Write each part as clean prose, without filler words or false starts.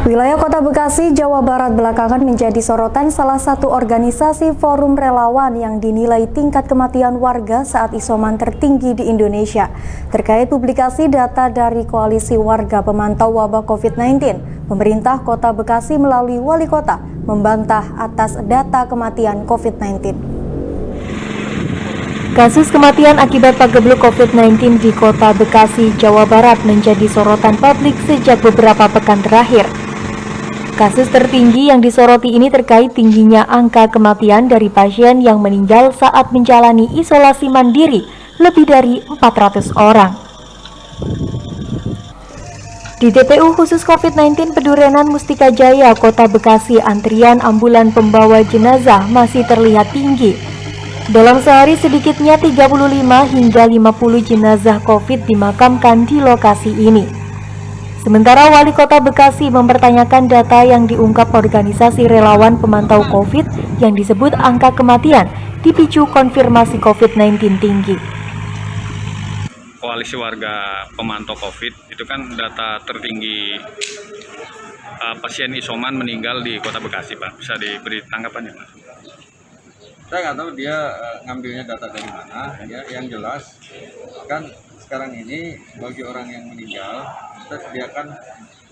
Wilayah Kota Bekasi, Jawa Barat belakangan menjadi sorotan salah satu organisasi forum relawan yang dinilai tingkat kematian warga saat isoman tertinggi di Indonesia. Terkait publikasi data dari Koalisi Warga Pemantau Wabah COVID-19, pemerintah Kota Bekasi melalui Wali Kota membantah atas data kematian COVID-19. Kasus kematian akibat pagebluk COVID-19 di Kota Bekasi, Jawa Barat menjadi sorotan publik sejak beberapa pekan terakhir. Kasus tertinggi yang disoroti ini terkait tingginya angka kematian dari pasien yang meninggal saat menjalani isolasi mandiri lebih dari 400 orang. Di TPU khusus COVID-19 Pedurenan Mustika Jaya, Kota Bekasi, antrian ambulan pembawa jenazah masih terlihat tinggi. Dalam sehari sedikitnya 35 hingga 50 jenazah COVID dimakamkan di lokasi ini. Sementara Wali Kota Bekasi mempertanyakan data yang diungkap organisasi relawan pemantau COVID yang disebut angka kematian dipicu konfirmasi COVID-19 tinggi. Koalisi Warga Pemantau COVID itu kan data tertinggi pasien isoman meninggal di Kota Bekasi, Pak. Bisa diberi tanggapannya, Pak? Saya nggak tahu dia ngambilnya data dari mana. Ya, yang jelas kan sekarang ini bagi orang yang meninggal kita sediakan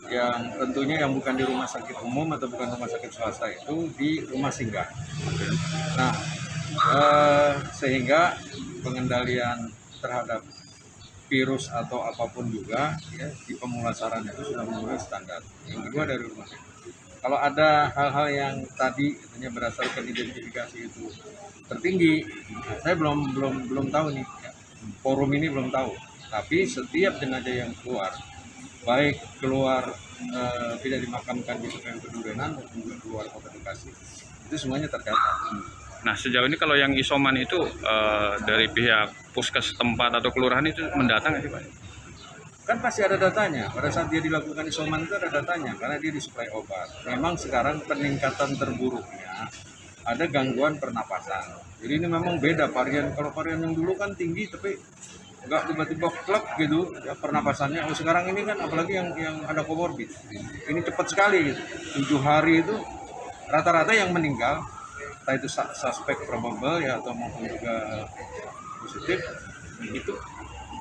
yang tentunya yang bukan di rumah sakit umum atau bukan rumah sakit swasta itu di rumah singgah. Nah, sehingga pengendalian terhadap virus atau apapun juga ya di pemulasaran itu sudah memenuhi standar. Yang kedua dari rumah sakit. Kalau ada hal-hal yang tadi katanya berdasarkan identifikasi itu tertinggi, saya belum tahu nih. Ya. Forum ini belum tahu. Tapi setiap jenazah yang keluar, baik keluar tidak dimakamkan di TPU Pedurenan maupun juga keluar Kota Bekasi, itu semuanya tercatat. Nah, sejauh ini kalau yang isoman itu dari pihak puskes setempat atau kelurahan itu mendatang nggak sih, Pak? Kan pasti ada datanya. Pada saat dia dilakukan isoman itu ada datanya karena dia disuplai obat. Memang sekarang peningkatan terburuknya ada gangguan pernapasan. Jadi ini memang beda varian. Kalau varian yang dulu kan tinggi tapi nggak tiba-tiba klek gitu ya pernapasannya. Sekarang ini kan apalagi yang ada komorbid. Ini cepat sekali gitu. 7 hari itu rata-rata yang meninggal, entah itu suspek probable ya atau maupun juga positif, itu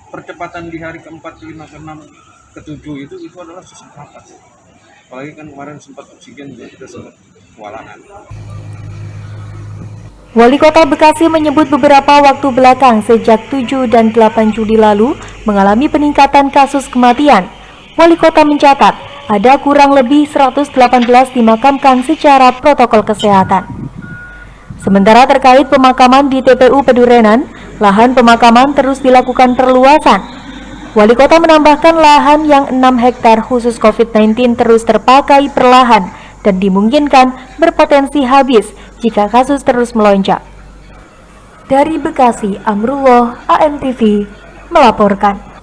percepatan di hari ke-4, ke-5, ke-6, ke-7 itu adalah sesak napas. Apalagi kan kemarin sempat oksigen juga kita sempat kewalahan. Wali Kota Bekasi menyebut beberapa waktu belakang sejak 7 dan 8 Juli lalu mengalami peningkatan kasus kematian. Wali Kota mencatat ada kurang lebih 118 dimakamkan secara protokol kesehatan. Sementara terkait pemakaman di TPU Pedurenan, lahan pemakaman terus dilakukan perluasan. Wali Kota menambahkan lahan yang 6 hektar khusus COVID-19 terus terpakai perlahan dan dimungkinkan berpotensi habis jika kasus terus melonjak. Dari Bekasi, Amrullah, AMTV melaporkan.